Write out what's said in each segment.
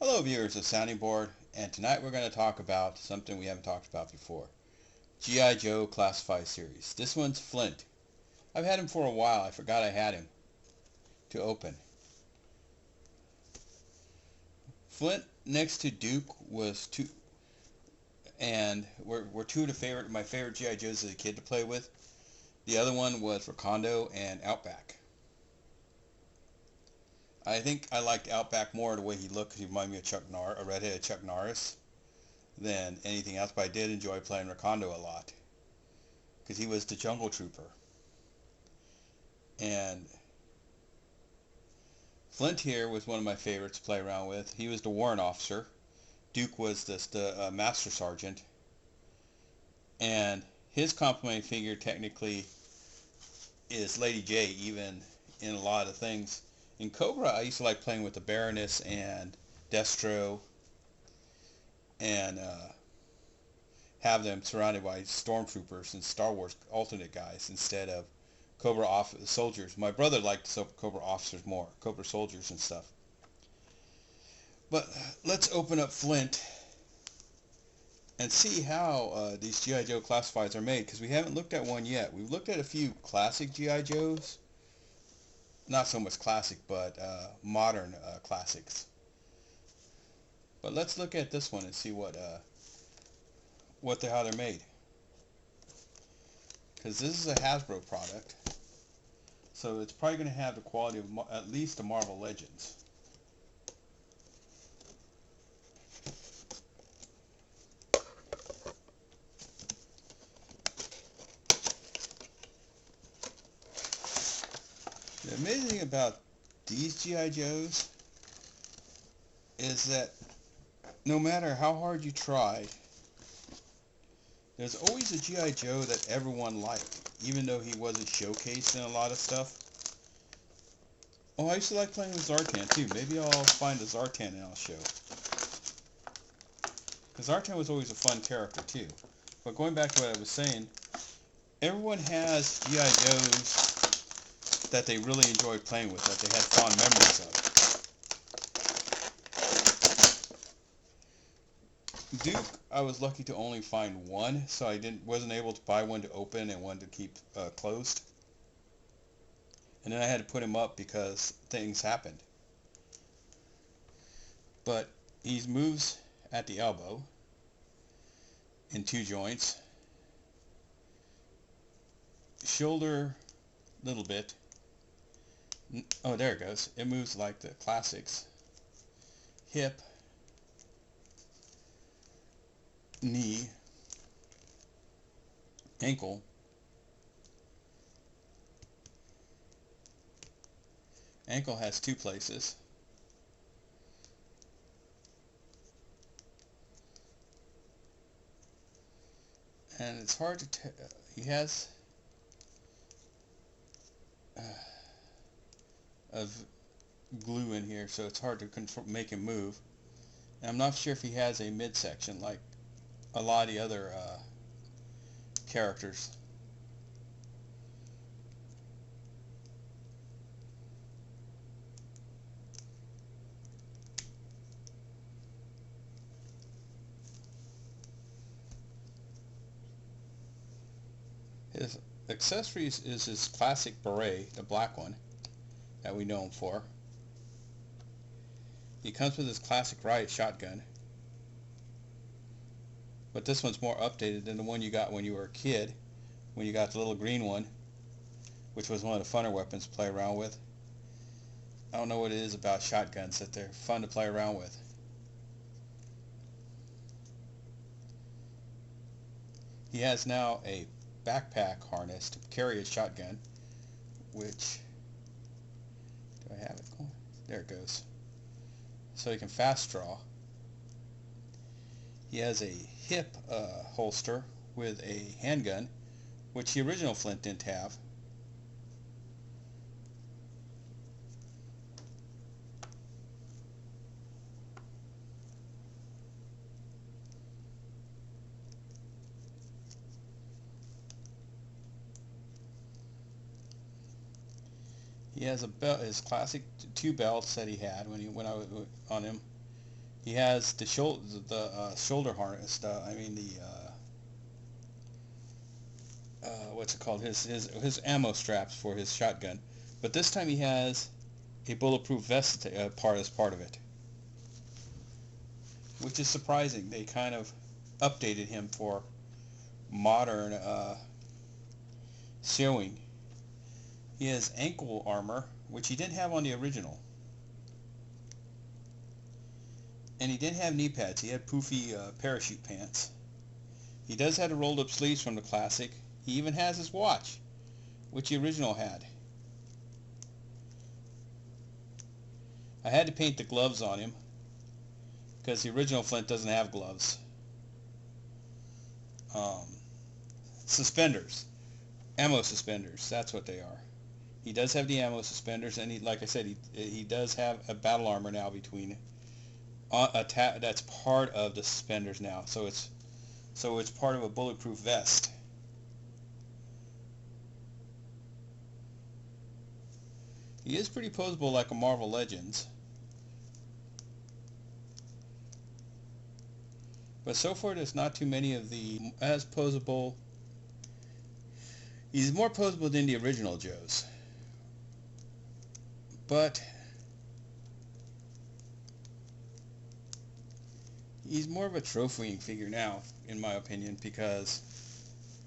Hello viewers of Sounding Board, and tonight we're going to talk about something we haven't talked about before. G.I. Joe Classified Series. This one's Flint. I've had him for a while. I forgot I had him to open. Flint next to Duke was two, and were two of my favorite G.I. Joes as a kid to play with. The other one was Recondo and Outback. I think I liked Outback more the way he looked because he reminded me of a redheaded Chuck Norris, than anything else, but I did enjoy playing Recondo a lot because he was the jungle trooper. And Flint here was one of my favorites to play around with. He was the warrant officer. Duke was the master sergeant. And his complementary figure technically is Lady J, even in a lot of things. In Cobra, I used to like playing with the Baroness and Destro, and have them surrounded by stormtroopers and Star Wars alternate guys instead of Cobra soldiers. My brother liked Cobra officers more, Cobra soldiers and stuff. But let's open up Flint and see how these G.I. Joe classifieds are made, because we haven't looked at one yet. We've looked at a few classic G.I. Joes. Not so much classic, but modern classics. But let's look at this one and see how they're made. Because this is a Hasbro product, so it's probably going to have the quality of at least the Marvel Legends. The amazing thing about these G.I. Joes is that no matter how hard you try, there's always a G.I. Joe that everyone liked, even though he wasn't showcased in a lot of stuff. Oh, I used to like playing with Zartan too. Maybe I'll find a Zartan and I'll show. Because Zartan was always a fun character too. But going back to what I was saying, everyone has G.I. Joes that they really enjoyed playing with, that they had fond memories of. Duke, I was lucky to only find one, so I wasn't able to buy one to open and one to keep closed. And then I had to put him up because things happened. But he moves at the elbow in two joints, shoulder a little bit. Oh, there it goes. It moves like the classics. Hip, knee, ankle, ankle has two places, and it's hard to tell. He has of glue in here, so it's hard to make him move. And I'm not sure if he has a midsection like a lot of the other characters. His accessories is his classic beret, the black one that we know him for. He comes with his classic riot shotgun, but this one's more updated than the one you got when you were a kid, when you got the little green one, which was one of the funner weapons to play around with. I don't know what it is about shotguns that they're fun to play around with. He has now a backpack harness to carry his shotgun, which, do I have it going? There it goes. So he can fast draw. He has a hip holster with a handgun, which the original Flint didn't have. He has a belt, his classic two belts that he had when I was on him. He has the shoulder harness. I mean what's it called? His ammo straps for his shotgun. But this time he has a bulletproof vest as part of it, which is surprising. They kind of updated him for modern showing. He has ankle armor, which he didn't have on the original. And he didn't have knee pads. He had poofy parachute pants. He does have the rolled up sleeves from the classic. He even has his watch, which the original had. I had to paint the gloves on him because the original Flint doesn't have gloves. Suspenders. Ammo suspenders. That's what they are. He does have the ammo suspenders, and like I said, he does have a battle armor now between that's part of the suspenders now. So it's part of a bulletproof vest. He is pretty posable like a Marvel Legends. But so far there's not too many of the as posable. He's more posable than the original Joes. But he's more of a trophying figure now, in my opinion, because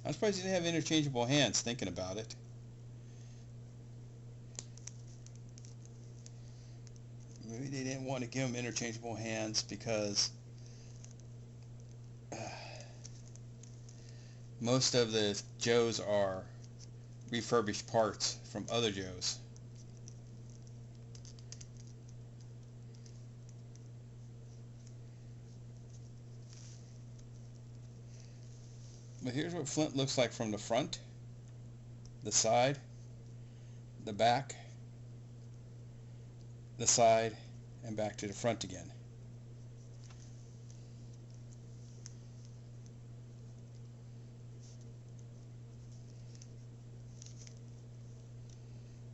I'm surprised he didn't have interchangeable hands, thinking about it. Maybe they didn't want to give him interchangeable hands because most of the Joes are refurbished parts from other Joes. But here's what Flint looks like from the front, the side, the back, the side, and back to the front again.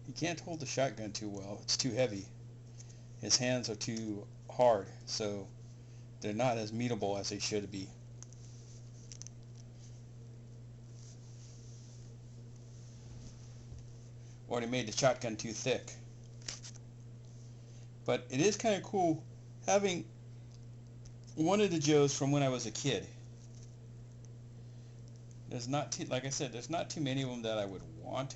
He can't hold the shotgun too well. It's too heavy. His hands are too hard, so they're not as meetable as they should be. Or they made the shotgun too thick. But it is kind of cool having one of the Joes from when I was a kid. There's not too, like I said, there's not too many of them that I would want.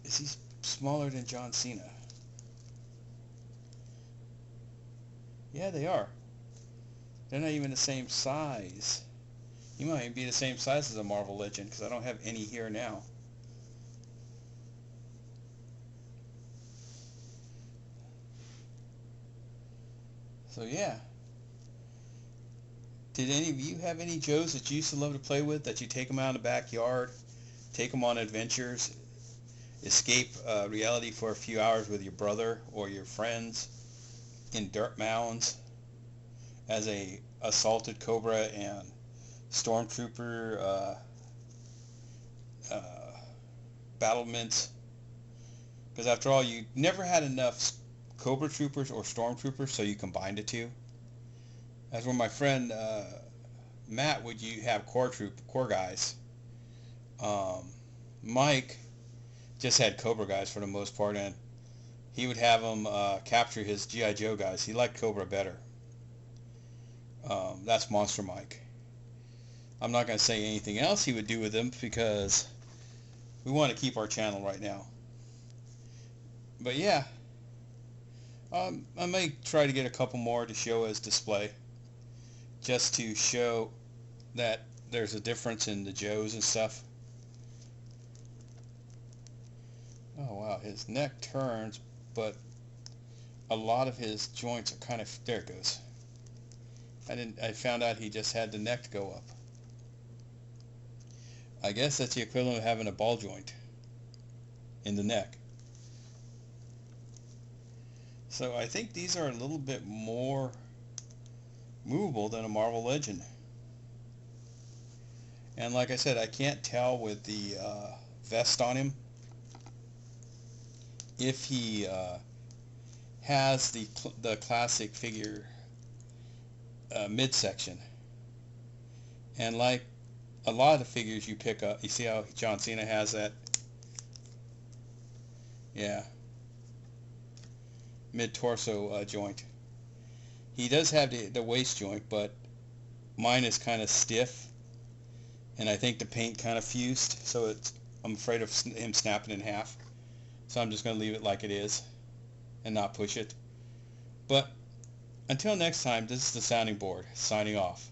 Is he smaller than John Cena? Yeah, they are. They're not even the same size. He might even be the same size as a Marvel Legend because I don't have any here now. So yeah. Did any of you have any Joes that you used to love to play with, that you take them out in the backyard, take them on adventures, escape reality for a few hours with your brother or your friends in dirt mounds as a assaulted Cobra and Stormtrooper battlements? Because after all, you never had enough Cobra Troopers or Stormtroopers, so you combined the two. That's where my friend Matt would you have core guys. Mike just had Cobra guys for the most part, and he would have them capture his G.I. Joe guys. He liked Cobra better. That's Monster Mike. I'm not going to say anything else he would do with them because we want to keep our channel right now. But yeah, I may try to get a couple more to show as display, just to show that there's a difference in the Joes and stuff. Oh wow, his neck turns, but a lot of his joints are kind of, there it goes. I found out he just had the neck go up. I guess that's the equivalent of having a ball joint in the neck. So I think these are a little bit more movable than a Marvel Legend. And like I said, I can't tell with the vest on him if he has the classic figure midsection. And like a lot of the figures you pick up, you see how John Cena has that? Yeah, mid-torso joint. He does have the waist joint, but mine is kind of stiff, and I think the paint kind of fused, so I'm afraid of him snapping in half. So I'm just going to leave it like it is and not push it. But until next time, this is the Sounding Board, signing off.